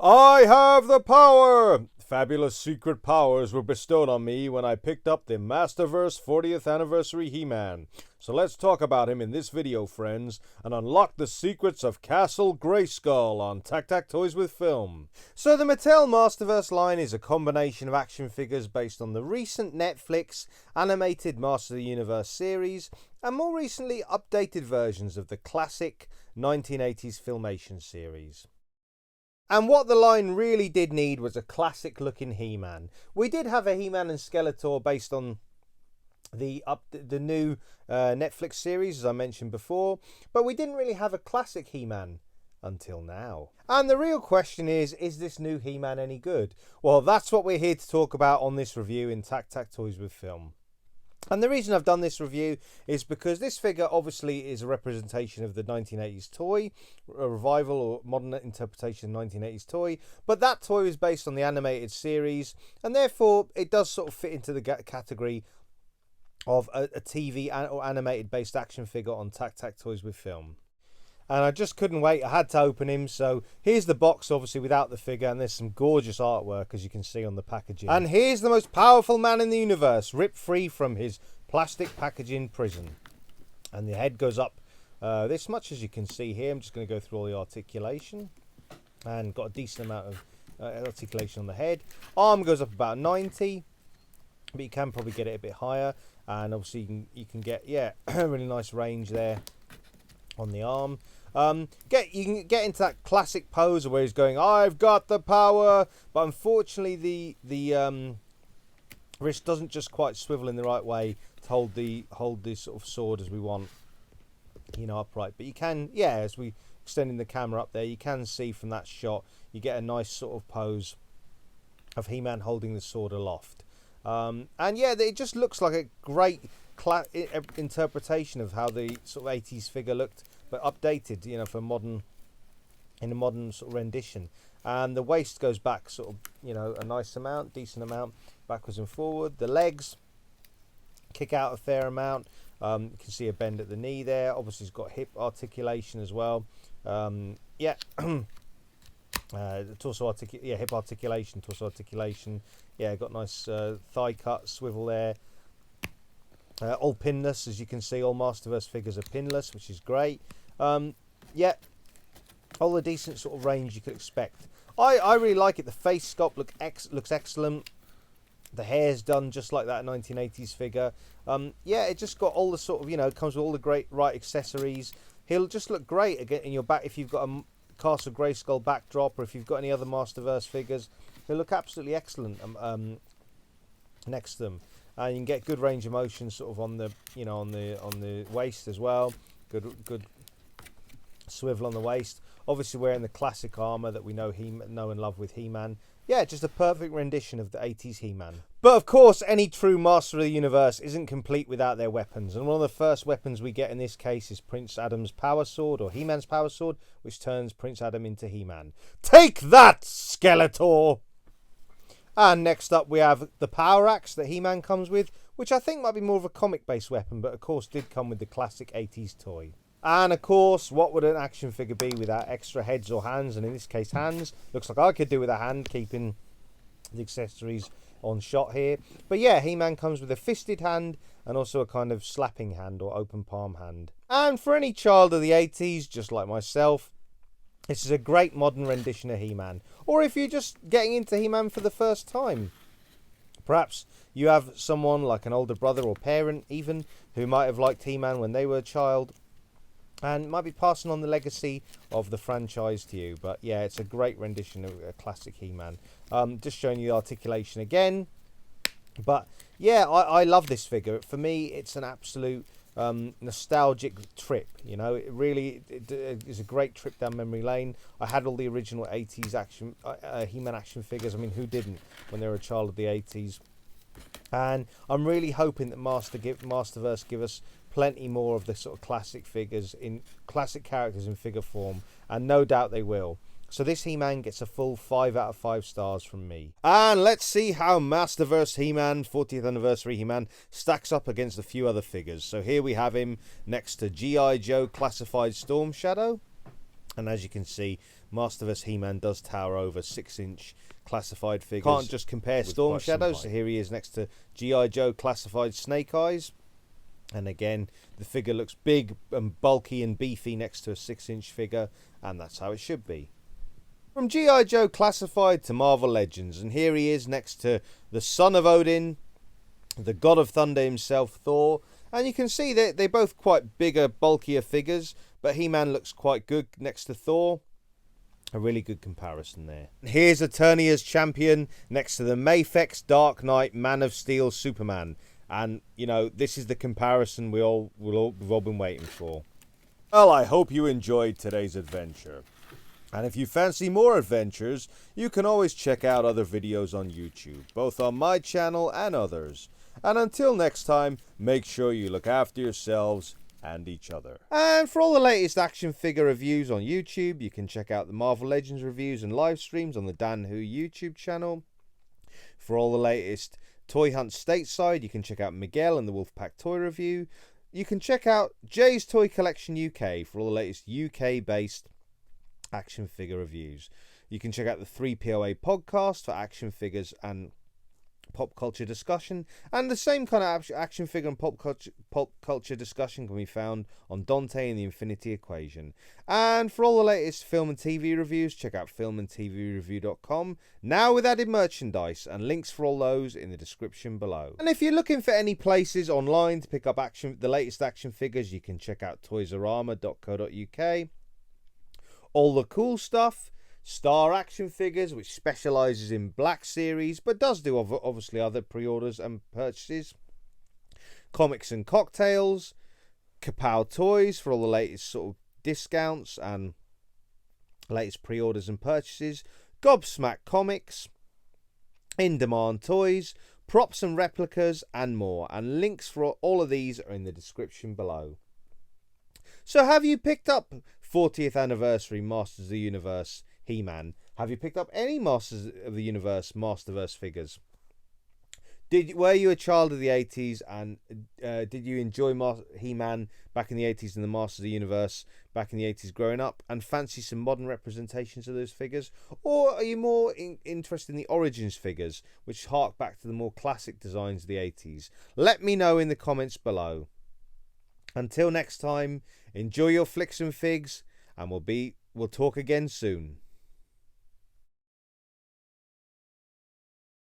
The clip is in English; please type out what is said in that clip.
I have the power! Fabulous secret powers were bestowed on me when I picked up the Masterverse 40th Anniversary Heman. So let's talk about him in this video, friends, and unlock the secrets of Castle Grayskull on TAKTAK Toys with Film. So the Mattel Masterverse line is a combination of action figures based on the recent Netflix animated Master of the Universe series, and more recently updated versions of the classic 1980s Filmation series. And what the line really did need was a classic looking He-Man. We did have a He-Man and Skeletor based on the new Netflix series, as I mentioned before, but we didn't really have a classic He-Man until now. And the real question is this new He-Man any good? Well, that's what we're here to talk about on this review in TAKTAK Toys with Film. And the reason I've done this review is because this figure obviously is a representation of the 1980s toy, a revival or modern interpretation of 1980s toy, but that toy is based on the animated series, and therefore it does sort of fit into the category of a TV or animated based action figure on TAKTAK Toys with Film. And I just couldn't wait. I had to open him. So here's the box, obviously, without the figure. And there's some gorgeous artwork, as you can see on the packaging. And here's the most powerful man in the universe, ripped free from his plastic packaging prison. And the head goes up this much, as you can see here. I'm just going to go through all the articulation. And got a decent amount of articulation on the head. Arm goes up about 90. But you can probably get it a bit higher. And obviously, you can get, yeah, a really nice range there on the arm. You can get into that classic pose where he's going, "I've got the power," but unfortunately the wrist doesn't just quite swivel in the right way to hold this sort of sword as we want, upright. But you can, yeah, as we extending the camera up there, you can see from that shot you get a nice sort of pose of He-Man holding the sword aloft, and yeah, it just looks like a great interpretation of how the sort of 80s figure looked, but updated, for in a modern sort of rendition. And the waist goes back sort of, a nice amount, decent amount, backwards and forward. The legs kick out a fair amount. You can see a bend at the knee there. Obviously, it's got hip articulation as well. Yeah. Torso hip articulation, torso articulation. Yeah, got nice thigh cut, swivel there. All pinless, as you can see. All Masterverse figures are pinless, which is great. Yeah, all the decent sort of range you could expect. I really like it. The face sculpt looks excellent. The hair's done just like that 1980s figure. Yeah, it just got all the sort of, comes with all the right accessories. He'll just look great again in your back if you've got a Castle Grayskull backdrop, or if you've got any other Masterverse figures. He'll look absolutely excellent next to them. And you can get good range of motion sort of on the on the waist as well. Good swivel on the waist. Obviously wearing the classic armor that we know and love with He-Man. Yeah, just a perfect rendition of the 80s He-Man. But of course, any true Master of the Universe isn't complete without their weapons. And one of the first weapons we get in this case is Prince Adam's Power Sword, or He-Man's Power Sword, which turns Prince Adam into He-Man. Take that, Skeletor! And next up we have the Power Axe that He-Man comes with, which I think might be more of a comic-based weapon, but of course did come with the classic 80s toy. And of course, what would an action figure be without extra heads or hands, and in this case hands? Looks like I could do with a hand, keeping the accessories on shot here. But yeah, He-Man comes with a fisted hand and also a kind of slapping hand or open palm hand. And for any child of the 80s, just like myself, this is a great modern rendition of He-Man. Or if you're just getting into He-Man for the first time. Perhaps you have someone like an older brother or parent even who might have liked He-Man when they were a child and might be passing on the legacy of the franchise to you. But yeah, it's a great rendition of a classic He-Man. Just showing you the articulation again. But yeah, I love this figure. For me, it's an absolute nostalgic trip. It really is a great trip down memory lane. I had all the original 80s action He-Man action figures. I mean, who didn't when they were a child of the 80s? And I'm really hoping that Masterverse give us plenty more of the sort of classic figures, in classic characters in figure form, and no doubt they will. So this He-Man gets a full 5 out of 5 stars from me. And let's see how Masterverse Heman, 40th Anniversary Heman, stacks up against a few other figures. So here we have him next to G.I. Joe Classified Storm Shadow. And as you can see, Masterverse Heman does tower over 6-inch classified figures. Can't just compare Storm Shadows, so here he is next to G.I. Joe classified Snake Eyes. And again, the figure looks big and bulky and beefy next to a 6-inch figure, and that's how it should be. From G.I. Joe Classified to Marvel Legends, and here he is next to the son of Odin, the god of thunder himself, Thor. And you can see that they're both quite bigger, bulkier figures, but He-Man looks quite good next to Thor. A really good comparison there. Here's Eternia's champion next to the Mafex Dark Knight Man of Steel Superman. And, you know, this is the comparison we've all been waiting for. Well, I hope you enjoyed today's adventure. And if you fancy more adventures, you can always check out other videos on YouTube, both on my channel and others. And until next time, make sure you look after yourselves and each other. And for all the latest action figure reviews on YouTube, you can check out the Marvel Legends reviews and live streams on the Dan Who YouTube channel. For all the latest Toy Hunt stateside, you can check out Miguel and the Wolfpack Toy Review. You can check out Jay's Toy Collection UK for all the latest UK-based action figure reviews. You can check out the 3POA podcast for action figures and pop culture discussion, and the same kind of action figure and pop culture discussion can be found on Dante and the Infinity Equation. And for all the latest film and TV reviews, check out filmandtvreview.com, now with added merchandise, and links for all those in the description below. And if you're looking for any places online to pick up the latest action figures, you can check out toysorama.co.uk. All the cool stuff, Star Action Figures, which specialises in Black Series, but does do obviously other pre-orders and purchases. Comics and Cocktails, Kapow Toys for all the latest sort of discounts and latest pre-orders and purchases. Gobsmack Comics, In Demand Toys, Props and Replicas, and more. And links for all of these are in the description below. So have you picked up 40th Anniversary Masters of the Universe He-Man? Have you picked up any Masters of the Universe Masterverse figures? Were you a child of the 80s and did you enjoy He-Man back in the 80s and the Masters of the Universe back in the 80s growing up and fancy some modern representations of those figures? Or are you more interested in the Origins figures, which hark back to the more classic designs of the 80s? Let me know in the comments below. Until next time, enjoy your flicks and figs, and we'll talk again soon.